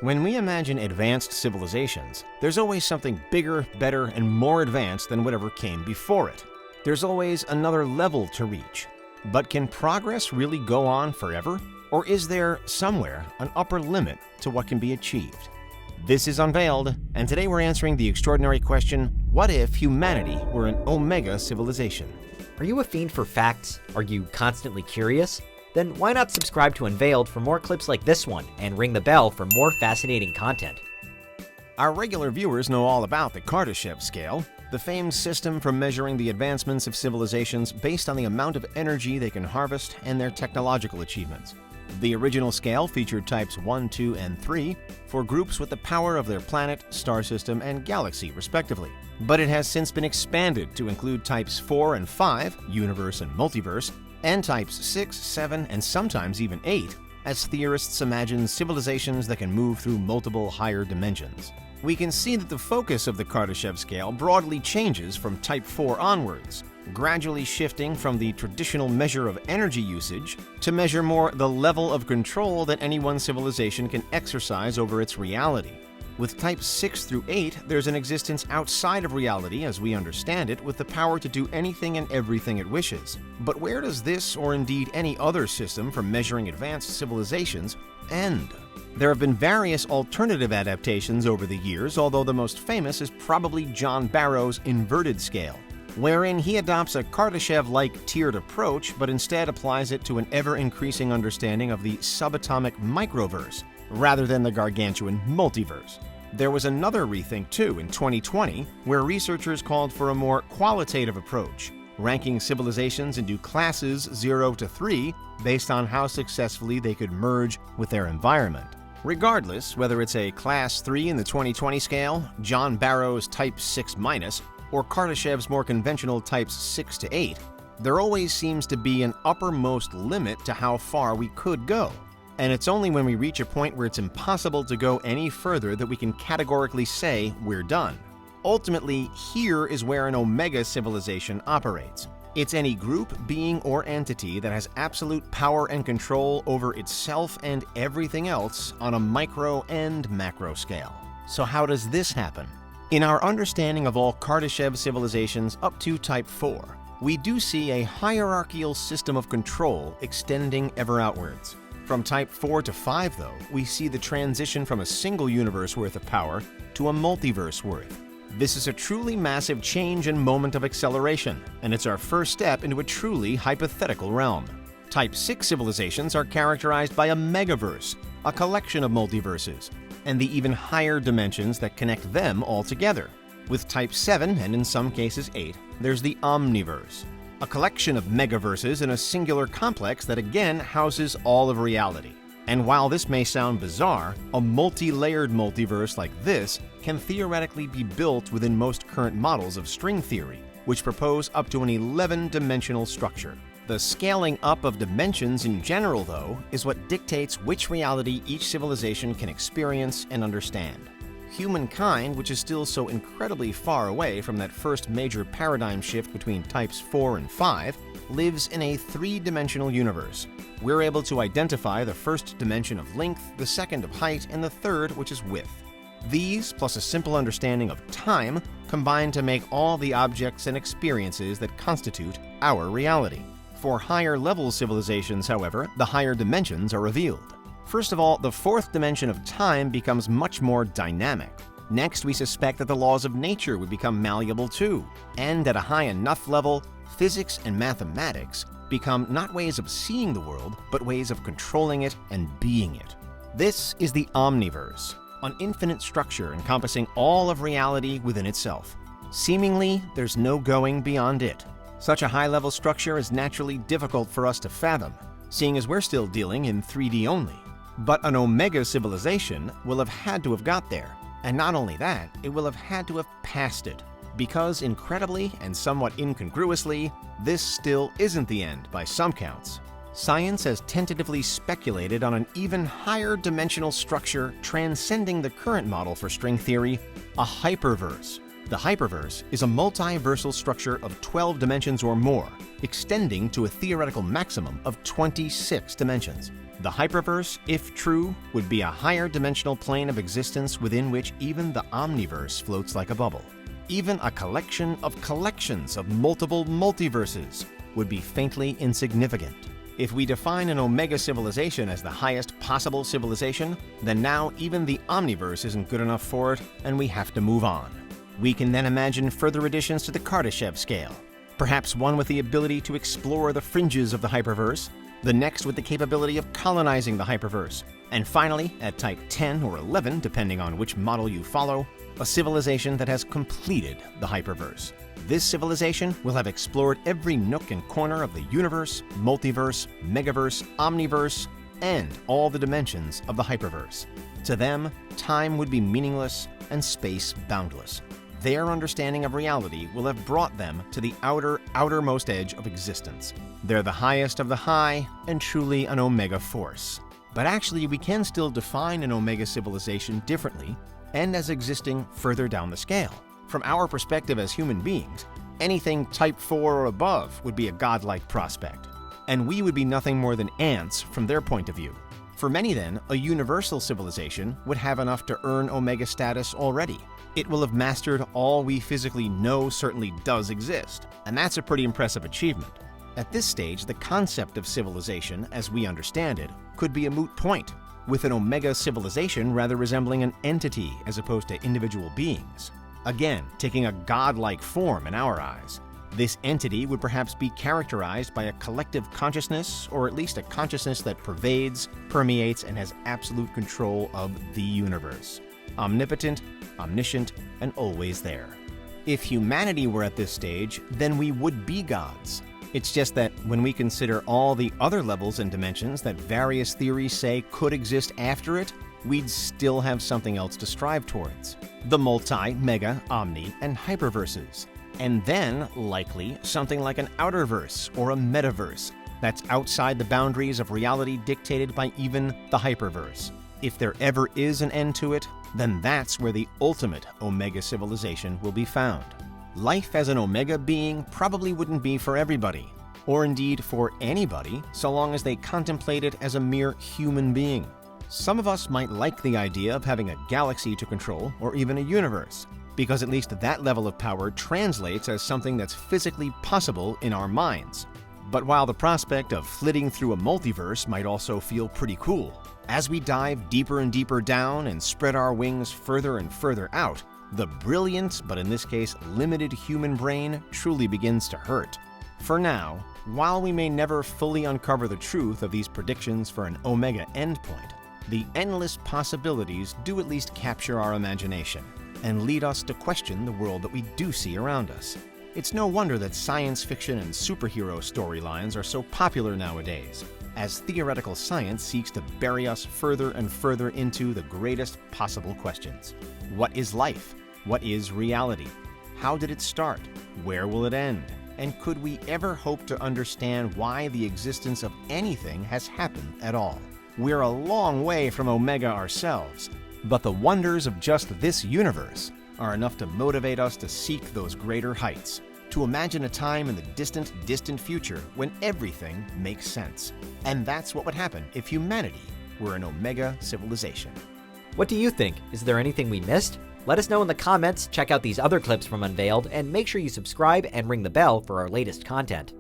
When we imagine advanced civilizations, there's always something bigger, better, and more advanced than whatever came before it. There's always another level to reach. But can progress really go on forever? Or is there, somewhere, an upper limit to what can be achieved? This is Unveiled, and today we're answering the extraordinary question, what if humanity were an omega civilization? Are you a fiend for facts? Are you constantly curious? Then why not subscribe to Unveiled for more clips like this one and ring the bell for more fascinating content. Our regular viewers know all about the Kardashev Scale, the famed system for measuring the advancements of civilizations based on the amount of energy they can harvest and their technological achievements. The original scale featured types 1, 2, and 3 for groups with the power of their planet, star system, and galaxy, respectively. But it has since been expanded to include types 4 and 5, universe and multiverse, and types 6, 7, and sometimes even 8, as theorists imagine civilizations that can move through multiple higher dimensions. We can see that the focus of the Kardashev scale broadly changes from type 4 onwards, gradually shifting from the traditional measure of energy usage to measure more the level of control that any one civilization can exercise over its reality. With types 6 through 8, there's an existence outside of reality as we understand it, with the power to do anything and everything it wishes. But where does this, or indeed any other system for measuring advanced civilizations, end? There have been various alternative adaptations over the years, although the most famous is probably John Barrow's Inverted Scale, wherein he adopts a Kardashev-like tiered approach, but instead applies it to an ever-increasing understanding of the subatomic microverse, rather than the gargantuan multiverse. There was another rethink too in 2020, where researchers called for a more qualitative approach, ranking civilizations into classes 0 to 3 based on how successfully they could merge with their environment. Regardless, whether it's a Class 3 in the 2020 scale, John Barrow's Type 6-, or Kardashev's more conventional Types 6 to 8, there always seems to be an uppermost limit to how far we could go. And it's only when we reach a point where it's impossible to go any further that we can categorically say we're done. Ultimately, here is where an omega civilization operates. It's any group, being, or entity that has absolute power and control over itself and everything else on a micro and macro scale. So how does this happen? In our understanding of all Kardashev civilizations up to Type 4, we do see a hierarchical system of control extending ever outwards. From Type 4 to 5, though, we see the transition from a single universe worth of power to a multiverse worth. This is a truly massive change and moment of acceleration, and it's our first step into a truly hypothetical realm. Type 6 civilizations are characterized by a megaverse, a collection of multiverses, and the even higher dimensions that connect them all together. With Type 7, and in some cases 8, there's the omniverse, a collection of megaverses in a singular complex that again houses all of reality. And while this may sound bizarre, a multi-layered multiverse like this can theoretically be built within most current models of string theory, which propose up to an 11-dimensional structure. The scaling up of dimensions in general, though, is what dictates which reality each civilization can experience and understand. Humankind, which is still so incredibly far away from that first major paradigm shift between types 4 and 5, lives in a 3-dimensional universe. We're able to identify the first dimension of length, the second of height, and the third, which is width. These, plus a simple understanding of time, combine to make all the objects and experiences that constitute our reality. For higher-level civilizations, however, the higher dimensions are revealed. First of all, the fourth dimension of time becomes much more dynamic. Next, we suspect that the laws of nature would become malleable too. And at a high enough level, physics and mathematics become not ways of seeing the world, but ways of controlling it and being it. This is the omniverse, an infinite structure encompassing all of reality within itself. Seemingly, there's no going beyond it. Such a high-level structure is naturally difficult for us to fathom, seeing as we're still dealing in 3D only. But an omega civilization will have had to have got there. And not only that, it will have had to have passed it. Because incredibly and somewhat incongruously, this still isn't the end by some counts. Science has tentatively speculated on an even higher dimensional structure transcending the current model for string theory, a hyperverse. The hyperverse is a multiversal structure of 12 dimensions or more, extending to a theoretical maximum of 26 dimensions. The Hyperverse, if true, would be a higher dimensional plane of existence within which even the Omniverse floats like a bubble. Even a collection of collections of multiple multiverses would be faintly insignificant. If we define an Omega civilization as the highest possible civilization, then now even the Omniverse isn't good enough for it, and we have to move on. We can then imagine further additions to the Kardashev Scale, perhaps one with the ability to explore the fringes of the Hyperverse, the next with the capability of colonizing the Hyperverse, and finally, at Type 10 or 11, depending on which model you follow, a civilization that has completed the Hyperverse. This civilization will have explored every nook and corner of the universe, multiverse, megaverse, omniverse, and all the dimensions of the Hyperverse. To them, time would be meaningless and space boundless. Their understanding of reality will have brought them to the outermost edge of existence. They're the highest of the high and truly an Omega force. But actually, we can still define an Omega civilization differently and as existing further down the scale. From our perspective as human beings, anything Type 4 or above would be a godlike prospect, and we would be nothing more than ants from their point of view. For many then, a universal civilization would have enough to earn Omega status already. It will have mastered all we physically know certainly does exist, and that's a pretty impressive achievement. At this stage, the concept of civilization, as we understand it, could be a moot point, with an Omega civilization rather resembling an entity as opposed to individual beings. Again, taking a godlike form in our eyes. This entity would perhaps be characterized by a collective consciousness, or at least a consciousness that pervades, permeates, and has absolute control of the universe. Omnipotent, omniscient, and always there. If humanity were at this stage, then we would be gods. It's just that when we consider all the other levels and dimensions that various theories say could exist after it, we'd still have something else to strive towards. The multi, mega, omni, and hyperverses. And then, likely, something like an outerverse or a metaverse that's outside the boundaries of reality dictated by even the hyperverse. If there ever is an end to it, then that's where the ultimate Omega civilization will be found. Life as an Omega being probably wouldn't be for everybody, or indeed for anybody, so long as they contemplate it as a mere human being. Some of us might like the idea of having a galaxy to control, or even a universe, because at least that level of power translates as something that's physically possible in our minds. But while the prospect of flitting through a multiverse might also feel pretty cool, as we dive deeper and deeper down and spread our wings further and further out, the brilliant, but in this case limited human brain truly begins to hurt. For now, while we may never fully uncover the truth of these predictions for an Omega endpoint, the endless possibilities do at least capture our imagination and lead us to question the world that we do see around us. It's no wonder that science fiction and superhero storylines are so popular nowadays, as theoretical science seeks to bury us further and further into the greatest possible questions. What is life? What is reality? How did it start? Where will it end? And could we ever hope to understand why the existence of anything has happened at all? We're a long way from Omega ourselves, but the wonders of just this universe are enough to motivate us to seek those greater heights, to imagine a time in the distant, distant future when everything makes sense. And that's what would happen if humanity were an Omega civilization. What do you think? Is there anything we missed? Let us know in the comments, check out these other clips from Unveiled, and make sure you subscribe and ring the bell for our latest content.